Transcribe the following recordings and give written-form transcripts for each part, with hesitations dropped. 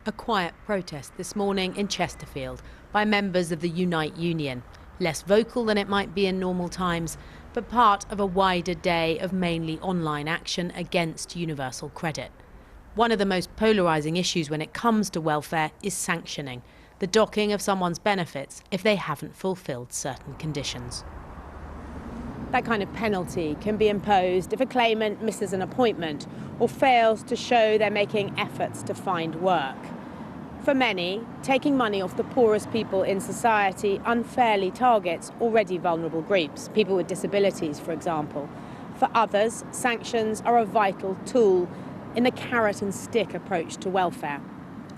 A quiet protest this morning in Chesterfield by members of the Unite union. Less vocal than it might be in normal times, but part of a wider day of mainly online action against universal credit. One of the most polarising issues when it comes to welfare is sanctioning, the docking of someone's benefits if they haven't fulfilled certain conditions. That kind of penalty can be imposed if a claimant misses an appointment or fails to show they're making efforts to find work. For many, taking money off the poorest people in society unfairly targets already vulnerable groups, people with disabilities, for example. For others, sanctions are a vital tool in the carrot and stick approach to welfare.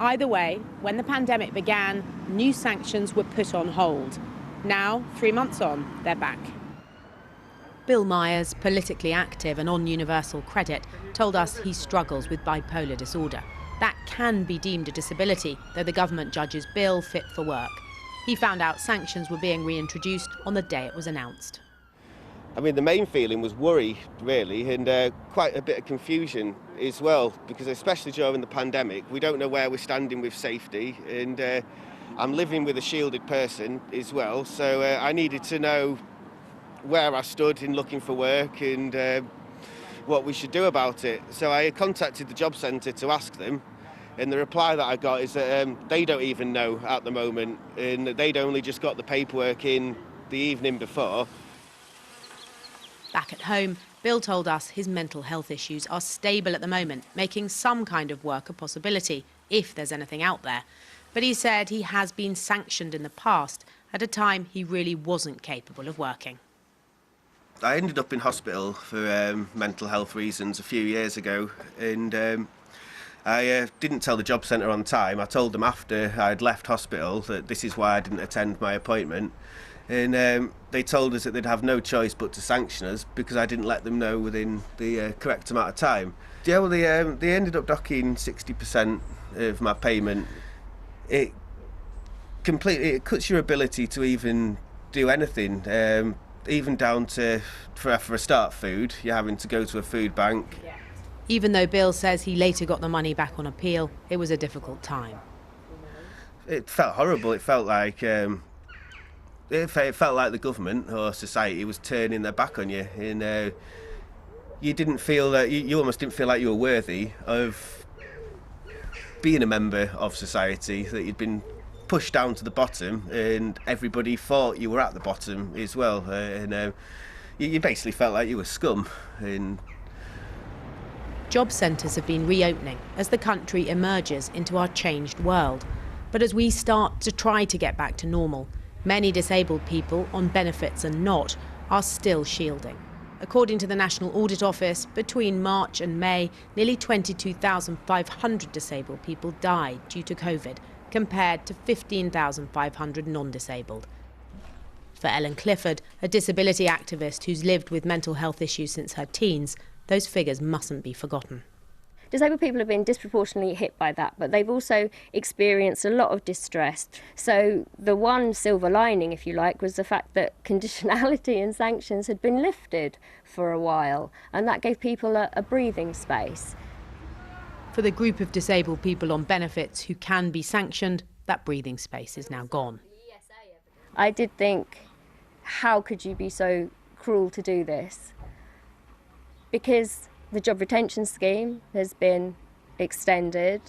Either way, when the pandemic began, new sanctions were put on hold. Now, 3 months on, they're back. Bill Myers, politically active and on universal credit, told us he struggles with bipolar disorder. That can be deemed a disability, though the government judges Bill fit for work. He found out sanctions were being reintroduced on the day it was announced. I mean, the main feeling was worry, really, and quite a bit of confusion as well, because especially during the pandemic, we don't know where we're standing with safety, and I'm living with a shielded person as well, so I needed to know where I stood in looking for work and what we should do about it. So I contacted the job centre to ask them, and the reply that I got is that they don't even know at the moment, and they'd only just got the paperwork in the evening before. Back at home, Bill told us his mental health issues are stable at the moment, making some kind of work a possibility, if there's anything out there. But he said he has been sanctioned in the past, at a time he really wasn't capable of working. I ended up in hospital for mental health reasons a few years ago, and I didn't tell the job centre on time. I told them after I'd left hospital that this is why I didn't attend my appointment, and they told us that they'd have no choice but to sanction us because I didn't let them know within the correct amount of time. Yeah, well, they ended up docking 60% of my payment. It cuts your ability to even do anything. Even down to, for a start, food. You're having to go to a food bank. Even though Bill says he later got the money back on appeal, it was a difficult time. It felt horrible. It felt like the government or society was turning their back on you, and you didn't feel that you almost didn't feel like you were worthy of being a member of society. That you'd been pushed down to the bottom, and everybody thought you were at the bottom as well, and you basically felt like you were scum. And job centres have been reopening as the country emerges into our changed world. But as we start to try to get back to normal, many disabled people, on benefits and not, are still shielding. According to the National Audit Office, between March and May, nearly 22,500 disabled people died due to COVID, compared to 15,500 non-disabled. For Ellen Clifford, a disability activist who's lived with mental health issues since her teens, those figures mustn't be forgotten. Disabled people have been disproportionately hit by that, but they've also experienced a lot of distress. So the one silver lining, if you like, was the fact that conditionality and sanctions had been lifted for a while, and that gave people a breathing space. For the group of disabled people on benefits who can be sanctioned, that breathing space is now gone. I did think, how could you be so cruel to do this? Because the job retention scheme has been extended,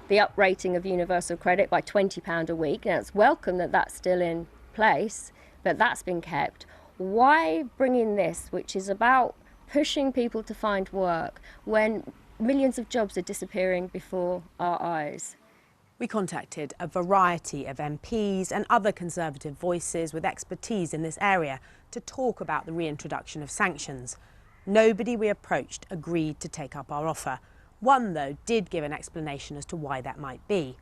the uprating of universal credit by £20 a week. Now, it's welcome that that's still in place, but that's been kept. Why bring in this, which is about pushing people to find work, when millions of jobs are disappearing before our eyes? We contacted a variety of MPs and other Conservative voices with expertise in this area to talk about the reintroduction of sanctions. Nobody we approached agreed to take up our offer. One, though, did give an explanation as to why that might be.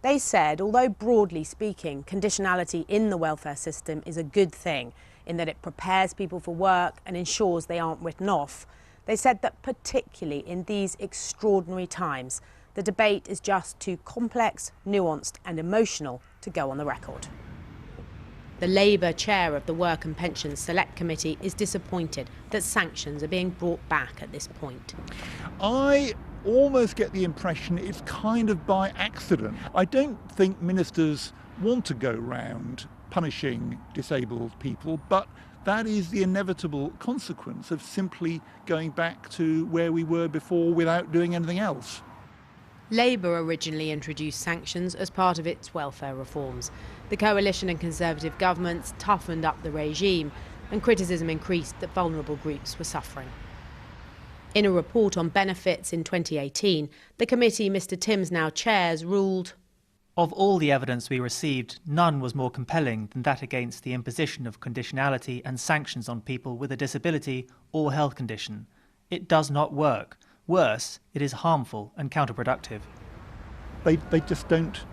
They said, although broadly speaking, conditionality in the welfare system is a good thing in that it prepares people for work and ensures they aren't written off, they said that particularly in these extraordinary times, the debate is just too complex, nuanced and emotional to go on the record. The Labour chair of the Work and Pensions Select Committee is disappointed that sanctions are being brought back at this point. I almost get the impression it's kind of by accident. I don't think ministers want to go round punishing disabled people, but that is the inevitable consequence of simply going back to where we were before without doing anything else. Labour originally introduced sanctions as part of its welfare reforms. The coalition and Conservative governments toughened up the regime, and criticism increased that vulnerable groups were suffering. In a report on benefits in 2018, the committee Mr Timms now chairs ruled, "Of all the evidence we received, none was more compelling than that against the imposition of conditionality and sanctions on people with a disability or health condition. It does not work. Worse, it is harmful and counterproductive." They just don't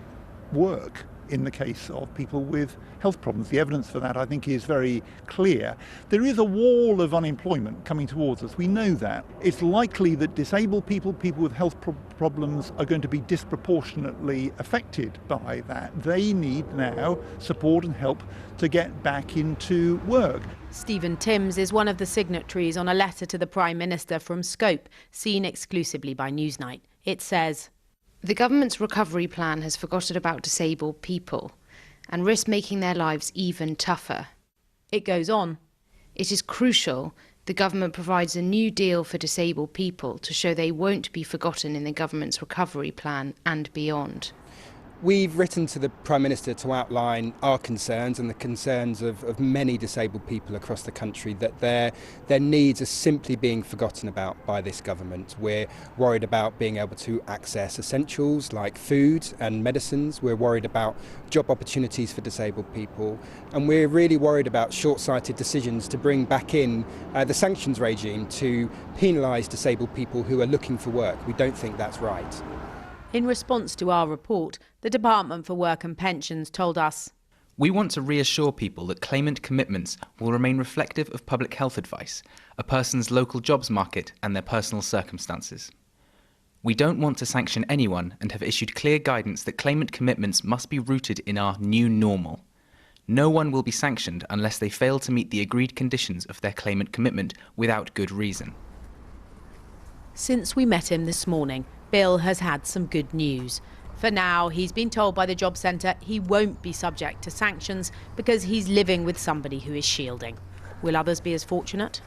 work in the case of people with health problems. The evidence for that, I think, is very clear. There is a wall of unemployment coming towards us. We know that. It's likely that disabled people, people with health problems, are going to be disproportionately affected by that. They need now support and help to get back into work. Stephen Timms is one of the signatories on a letter to the Prime Minister from Scope, seen exclusively by Newsnight. It says, "The government's recovery plan has forgotten about disabled people and risks making their lives even tougher." It goes on, "It is crucial the government provides a new deal for disabled people to show they won't be forgotten in the government's recovery plan and beyond." We've written to the Prime Minister to outline our concerns and the concerns of many disabled people across the country, that their needs are simply being forgotten about by this government. We're worried about being able to access essentials like food and medicines. We're worried about job opportunities for disabled people. And we're really worried about short-sighted decisions to bring back in the sanctions regime to penalise disabled people who are looking for work. We don't think that's right. In response to our report, the Department for Work and Pensions told us, "We want to reassure people that claimant commitments will remain reflective of public health advice, a person's local jobs market and their personal circumstances. We don't want to sanction anyone and have issued clear guidance that claimant commitments must be rooted in our new normal. No one will be sanctioned unless they fail to meet the agreed conditions of their claimant commitment without good reason." Since we met him this morning, Bill has had some good news. For now, he's been told by the Job Centre he won't be subject to sanctions because he's living with somebody who is shielding. Will others be as fortunate?